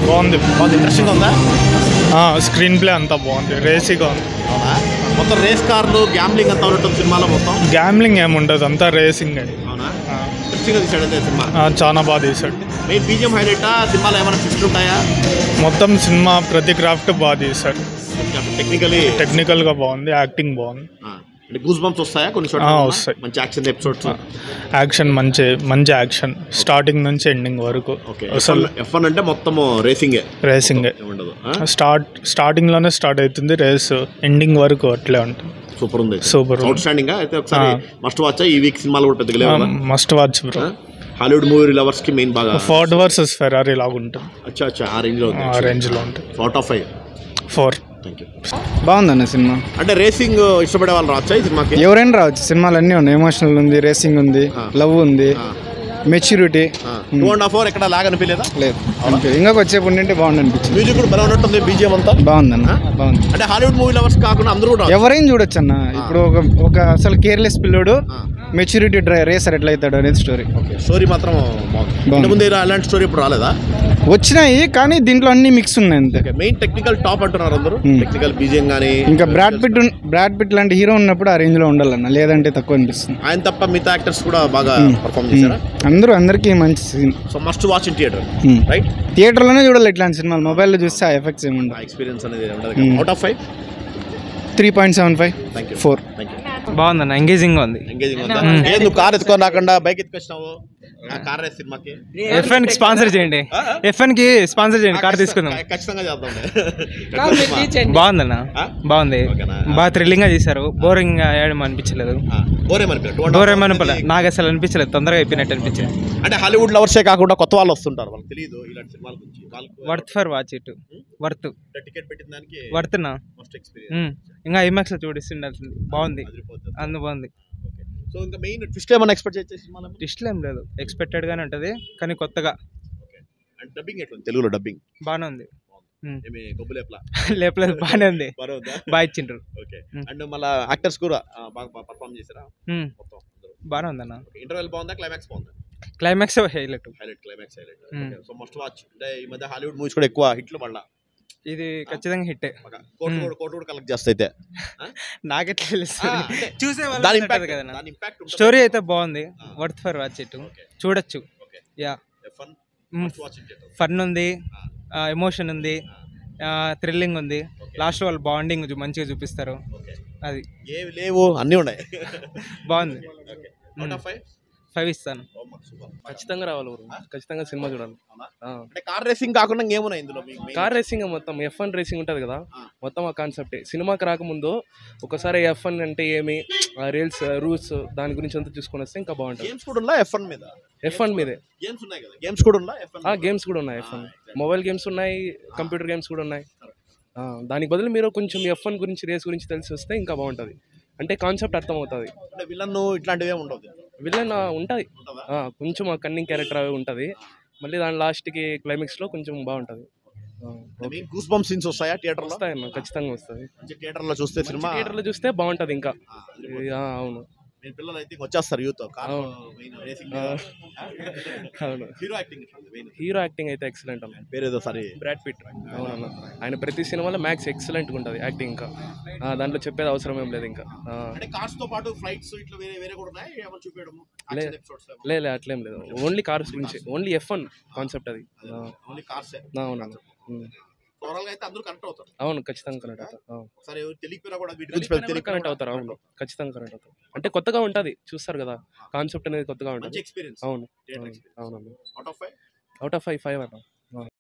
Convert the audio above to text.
బాగుంది. ఇంట్రెస్టింగ్ ఉందా? Screen play అంతా బాగుంది, రేసీగా ఉంది. అవునా? మొత్తం రేస్ కార్లు గ్యాంబ్లింగ్ అంతా ఉంటుంది సినిమాలో మొత్తం. గ్యాంబ్లింగ్ ఏముండదు, అంతా రేసింగ్. అవునా? ఇంట్రెస్టింగ్గా తీసాడు అయితే సినిమా. చాలా బాగా తీసాడు. మెయిన్ బీజిఎం హైలైటా? సినిమాలో ఏమైనా ట్విస్ట్ ఉంటాయా? మొత్తం సినిమా ప్రతి క్రాఫ్ట్ బాగా తీసాడు. టెక్నికల్గా బాగుంది, యాక్టింగ్ బాగుంది. గూస్ బంప్స్ వస్తాయా కొన్ని చోట్ల? వస్తాయి. మంచి యాక్షన్ ఎపిసోడ్స్. యాక్షన్ మంచి యాక్షన్ స్టార్టింగ్ నుంచి ఎండింగ్ వరకు. అసలు F1 అంటే మొత్తం రేసింగే ఉండదు. స్టార్టింగ్ లోనే స్టార్ట్ అవుతుంది రేస్, ఎండింగ్ వరకు అట్లే ఉంటుంది. సూపర్ ఉంది, సూపర్ అవుట్ స్టాండింగ్. అయితే ఒకసారి మస్ట్ వాచ్. ఈ వీక్ సినిమాలు కూడా పెద్దగా లేవు. Must watch bro. Hollywood movie lovers కి మెయిన్ బాగా ఫోర్డ్ వర్సెస్ ఫెరారీ లాగా ఉంటుంది. అచ్చా ఆ రేంజ్ లో ఉంటుంది. 4 బాగుందన్న సినిమా. అంటే రేసింగ్ ఇష్టపడే వాళ్ళు రావచ్చా ఈ సినిమాకి? ఎవరైనా రావచ్చు. సినిమాలు అన్నీ ఉన్నాయి. ఎమోషనల్ ఉంది, రేసింగ్ ఉంది, లవ్ ఉంది, మెచ్యూరిటీ. 2.5 hours ఎక్కడ లాగా అనిపించలేదా? లేదు, ఇంకా వచ్చేపు ఉండింటే బాగుంది అనిపించింది. మ్యూజిక్ కూడా బాగా ఉన్నట్టుంది, బీజిఎం అంతా బాగుందన్న. బాగుంది. అంటే హాలీవుడ్ మూవీ లవర్స్ కాకుండా అందరూ కూడా ఎవరైనా చూడొచ్చు అన్న. ఇప్పుడు ఒక అసలు కేర్లెస్ పిల్లోడు మెచ్యూరిటీ రేసర్ ఎట్లా అవుతాడు అనేది స్టోరీ మాత్రం బాగుంది. అలాంటి స్టోరీ ఇప్పుడు రాలేదా? వచ్చినాయి కానీ దీంట్లో అన్ని మిక్స్ ఉన్నాయి అంతే. మెయిన్ టెక్నికల్ టాప్ అంటున్నారు అందరూ. టెక్నికల్ బీజిఎం కానీ ఇంకా బ్రాడ్ పిట్ లాంటి హీరో ఉన్నప్పుడు ఆ రేంజ్ లో ఉండాలన్న, లేదంటే తక్కువ అనిపిస్తుంది. ఆయన తప్ప మిగతా యాక్టర్స్ కూడా బాగా పర్ఫార్మ్ చేశారా? అందరికీ మంచి scene. So must watch in theatre, right? Theatre లోనే చూడాలి ఇట్లాంటి సినిమాలు. మొబైల్లో చూస్తే ఆ ఎఫెక్ట్స్ ఏముండవు. ఎక్స్పీరియన్స్ అనేది ఉండదు. Out of 5 3.75 4. బాగుందన్న, ఎంగేజింగ్ ఉంది. నువ్వు కార్ ఎత్తుకొని రాకుండా బైక్ ఎత్తుకొచ్చినావు కార్ రేస్ సినిమాకి? FN కి స్పాన్సర్ చేయండి, FN కి స్పాన్సర్ చేయండి, కార్ తీసుకుందాం. ఖచ్చితంగా చేద్దాం. బాగుందన్న, బాగుంది, బాగా థ్రిల్లింగ్ గా తీశారు. బోరింగ్ గా అనిపించలేదు. బోరేమనిపించలేదు నాకు, అసలు అనిపించలేదు. తొందరగా అయిపోయినట్టు అనిపించింది. అంటే హాలీవుడ్ లవర్సే కాకుండా కొత్త వాళ్ళు వస్తుంటారు, వాళ్ళకి తెలియదు ఇలాంటి సినిమాల గురించి. Worth for watch it. Worth ticket పెట్టిన దానికి వర్త్నా. ఇంకా IMAX లో చూడిస్తుండాల్సింది. బాగుంది, అందు బాగుంది. సో ఇంకా మెయిన్ ట్విస్ట్ ఏమైనా ఎక్స్పెక్ట్ చేయొచ్చు సినిమాలో? ట్విస్ట్లు ఏం లేదు, ఎక్స్పెక్టెడ్ గానే ఉంటది కానీ కొత్తగా. డబ్బింగ్ ఎట్లుంది? తెలుగులో డబ్బింగ్ బాగానే ఉంది. లేపలేదు, బాగానే ఉంది, బాగా ఇచ్చిండ్రు. అండ్ మళ్ళీ యాక్టర్స్ కూడా బాగా పర్ఫార్మ్ చేశారా? బాగానే ఉందన్న. ఇంటర్వెల్ బాగుందా? క్లైమాక్స్ బాగుందా? Climax highlight. Climax highlight. So must watch. అంటే ఈ మధ్య హాలీవుడ్ మూవీస్ కూడా ఎక్కువ హిట్లు పడ్డా. ఇది ఖచ్చితంగా హిట్. కోటి కలెక్ట్ చేస్తే నాకెట్లా తెలుస్తుంది, చూసే వాళ్ళు. స్టోరీ అయితే బాగుంది, వర్త్ ఫర్ వాచ్ ఇట్. చూడొచ్చు. యా, ఫన్ ఉంది, ఎమోషన్ ఉంది, థ్రిల్లింగ్ ఉంది. లాస్ట్ వాళ్ళు బాండింగ్ మంచిగా చూపిస్తారు. అది లేవు అన్నీ ఉన్నాయి. బాగుంది. 5 ఇస్తాను. ఖచ్చితంగా రావాలి, ఖచ్చితంగా సినిమా చూడాలి. కార్ రేసింగ్ కాకుండా ఏమున్నాయి ఇందులో? కార్ రేసింగ్ మొత్తం F1 రేసింగ్ ఉంటుంది కదా, మొత్తం ఆ కాన్సెప్టే. సినిమాకి రాకముందు ఒకసారి F1 అంటే ఏమి, రీల్స్ రూల్స్ దాని గురించి అంతా చూసుకొని వస్తే ఇంకా బాగుంటుంది. గేమ్స్ కూడా ఉన్నాయి F1 మీద. F1 మీదే గేమ్స్ ఉన్నాయి కదా? గేమ్స్ కూడా ఉన్నాయి F1. గేమ్స్ కూడా ఉన్నాయి. F1 మొబైల్ గేమ్స్ ఉన్నాయి, కంప్యూటర్ గేమ్స్ కూడా ఉన్నాయి. దానికి బదులు మీరు కొంచెం F1 గురించి, రేస్ గురించి తెలిసి వస్తే ఇంకా బాగుంటుంది. అంటే కాన్సెప్ట్ అర్థం అవుతుంది. అంటే విలన్ ఇట్లాంటివే ఉండదు. విలన్ ఉంటుంది, కొంచెం ఆ కన్నింగ్ క్యారెక్టర్ అవి ఉంటుంది. మళ్ళీ దాని లాస్ట్కి క్లైమాక్స్లో కొంచెం బాగుంటుంది. గూస్ బంప్స్ సీన్స్ వస్తాయా థియేటర్లో? వస్తాయన్న, ఖచ్చితంగా వస్తుంది. థియేటర్లో చూస్తే సినిమా, థియేటర్లో చూస్తే బాగుంటుంది ఇంకా. అవును, పిల్లలు అయితే వచ్చేస్తారు యూత్. అవును, హీరో యాక్టింగ్ అయితే ఎక్సలెంట్ అన్న. పేరేదో సరే, బ్రాడ్ పిట్. అవునన్న, ఆయన ప్రతి సినిమాలో మ్యాక్స్ ఎక్సలెంట్గా ఉంటుంది యాక్టింగ్. ఇంకా దాంట్లో చెప్పేది అవసరం ఏం లేదు. ఇంకా లేదు, అట్లేం లేదు. ఓన్లీ కార్స్ గురించి, ఓన్లీ F1 కాన్సెప్ట్ అది. అవునన్న, అవును, ఖచ్చితంగా కనెక్ట్ అవుతారు. అవును, ఖచ్చితంగా కనెక్ట్ అవుతారు. అంటే కొత్తగా ఉంటుంది, చూస్తారు కదా, కాన్సెప్ట్ అనేది కొత్తగా ఉంటుంది. అవును, అవునన్నా. అవుట్ ఆఫ్ 5 అన్న.